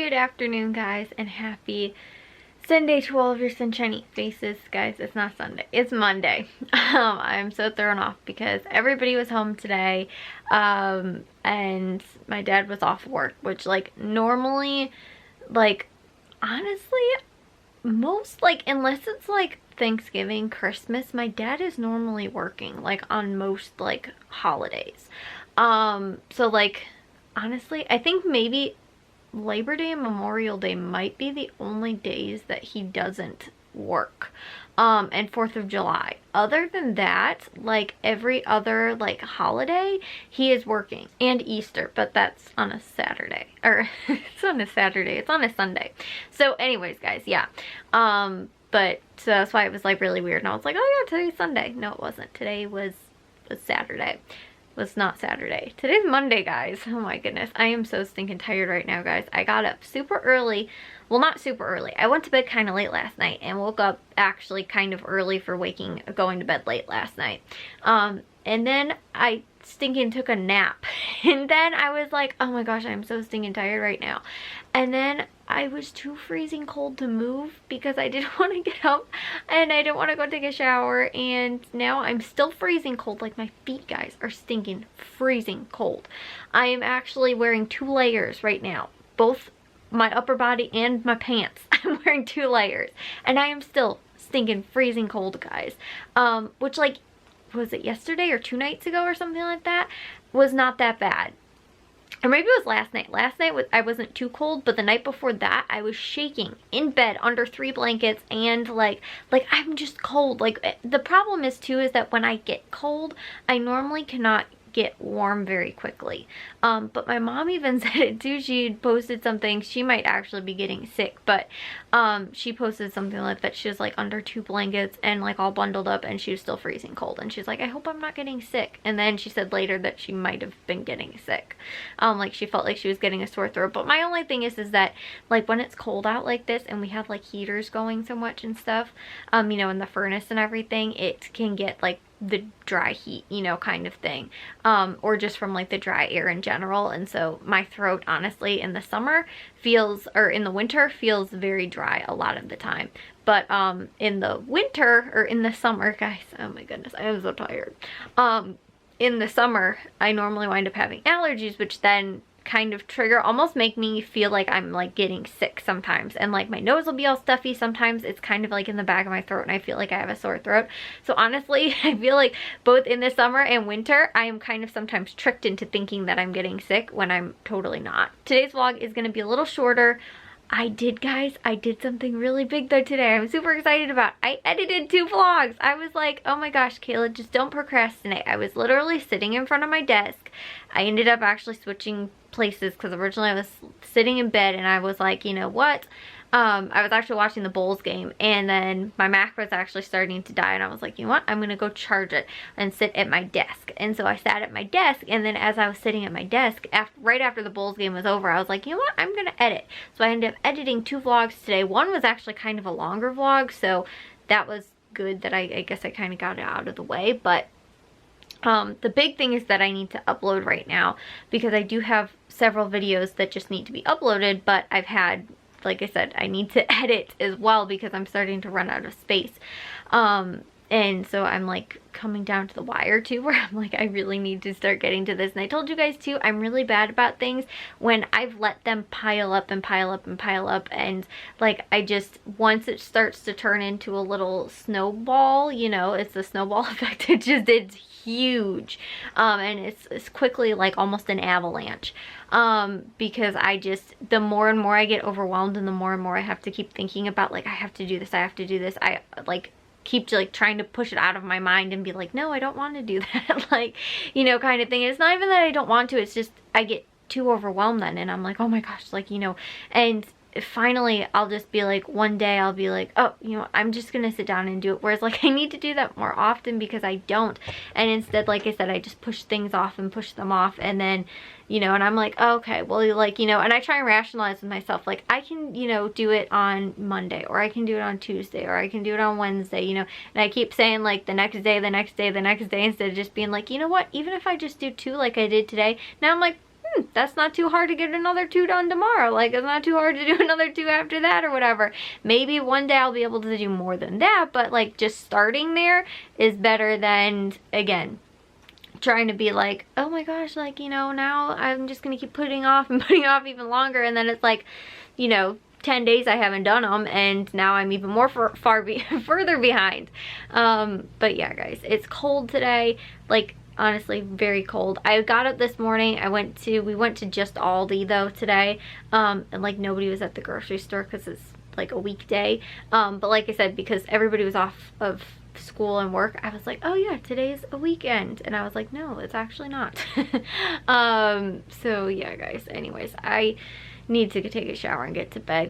Good afternoon, guys, and happy Sunday to all of your sunshiny faces. Guys, it's not Sunday, it's Monday. I'm so thrown off because everybody was home today, and my dad was off work, which, like, normally, like, honestly, most, like, unless it's, like, Thanksgiving, Christmas, my dad is normally working, like, on most, like, holidays. So, like, honestly, I think maybe Labor Day and Memorial Day might be the only days that he doesn't work, and 4th of July. Other than that, like, every other, like, holiday, he is working. And Easter, but that's on a Saturday. Or, it's on a Saturday, it's on a Sunday. So anyways, guys, yeah. But, so that's why it was, like, really weird. And I was like, oh yeah, today's Sunday. No, it wasn't. Today was Saturday. Was not Saturday. Today's Monday, guys. Oh my goodness. I am so stinking tired right now, guys. I got up super early. Well, not super early. I went to bed kind of late last night and woke up actually kind of early for going to bed late last night. And then I stinking took a nap. And then I was like, oh my gosh, I'm so stinking tired right now. And then I was too freezing cold to move because I didn't want to get up and I didn't want to go take a shower, and now I'm still freezing cold. Like, my feet, guys, are stinking freezing cold. I am actually wearing 2 layers right now, both my upper body and my pants. I'm wearing 2 layers and I am still stinking freezing cold, guys. Which, like, was it yesterday or 2 nights ago or something like that, was not that bad. Or maybe it was last night. Last night I wasn't too cold, but the night before that I was shaking in bed under 3 blankets, and like I'm just cold. Like, the problem is too is that when I get cold, I normally cannot get warm very quickly. But my mom even said it too. She had posted something. She might actually be getting sick, but she posted something like that. She was like under 2 blankets and like all bundled up, and she was still freezing cold, and she's like, I hope I'm not getting sick. And then she said later that she might have been getting sick. Like, she felt like she was getting a sore throat. But my only thing is that, like, when it's cold out like this and we have like heaters going so much and stuff, you know, in the furnace and everything, it can get like the dry heat, you know, kind of thing, or just from like the dry air in general. And so my throat, honestly, in the summer feels, or in the winter, feels very dry a lot of the time. But in the winter, or in the summer, guys, oh my goodness, I am so tired. In the summer, I normally wind up having allergies, which then kind of trigger, almost make me feel like I'm like getting sick sometimes, and like my nose will be all stuffy. Sometimes it's kind of like in the back of my throat and I feel like I have a sore throat. So honestly, I feel like both in the summer and winter, I am kind of sometimes tricked into thinking that I'm getting sick when I'm totally not. Today's vlog is going to be a little shorter. Guys, I did something really big though today. I'm super excited about. I edited 2 vlogs. I was like, oh my gosh, Kayla, just don't procrastinate. I was literally sitting in front of my desk. I ended up actually switching places because originally I was sitting in bed, and I was like, you know what? I was actually watching the Bulls game, and then my Mac was actually starting to die, and I was like, you know what? I'm gonna go charge it and sit at my desk. And so I sat at my desk, and then as I was sitting at my desk, right after the Bulls game was over, I was like, you know what? I'm gonna edit. So I ended up editing 2 vlogs today. One was actually kind of a longer vlog, so that was good that I guess I kind of got it out of the way. But the big thing is that I need to upload right now, because I do have several videos that just need to be uploaded, but I've had, like I said, I need to edit as well because I'm starting to run out of space. And so I'm like coming down to the wire too, where I'm like, I really need to start getting to this. And I told you guys too, I'm really bad about things when I've let them pile up and pile up and pile up. And like, I just, once it starts to turn into a little snowball, you know, it's the snowball effect. It's huge. And it's quickly like almost an avalanche. Because the more and more I get overwhelmed, and the more I have to keep thinking about, like, I have to do this, I have to do this, I like keep like trying to push it out of my mind and be like, no, I don't want to do that. Like, you know, kind of thing. It's not even that I don't want to, it's just I get too overwhelmed then, and I'm like, oh my gosh, like, you know. And finally I'll just be like, one day I'll be like, oh, you know, I'm just gonna sit down and do it. Whereas like I need to do that more often because I don't. And instead, like I said, I just push things off and push them off, and then, you know, and I'm like, oh, okay, well, like, you know, and I try and rationalize with myself, like, I can, you know, do it on Monday, or I can do it on Tuesday, or I can do it on Wednesday, you know. And I keep saying like the next day, the next day, the next day, instead of just being like, you know what, even if I just do 2 like I did today. Now I'm like, that's not too hard to get another 2 done tomorrow. Like, it's not too hard to do another 2 after that or whatever. Maybe one day I'll be able to do more than that, but like just starting there is better than, again, trying to be like, oh my gosh, like, you know, now I'm just gonna keep putting off and putting off even longer, and then it's like, you know, 10 days I haven't done them, and now I'm even more further behind. But yeah, guys, it's cold today, like honestly very cold. I got up this morning, we went to just Aldi though today, and like nobody was at the grocery store because it's like a weekday, but like I said, because everybody was off of school and work, I was like, oh yeah, today's a weekend, and I was like, no, it's actually not. So yeah, guys, anyways, I need to take a shower and get to bed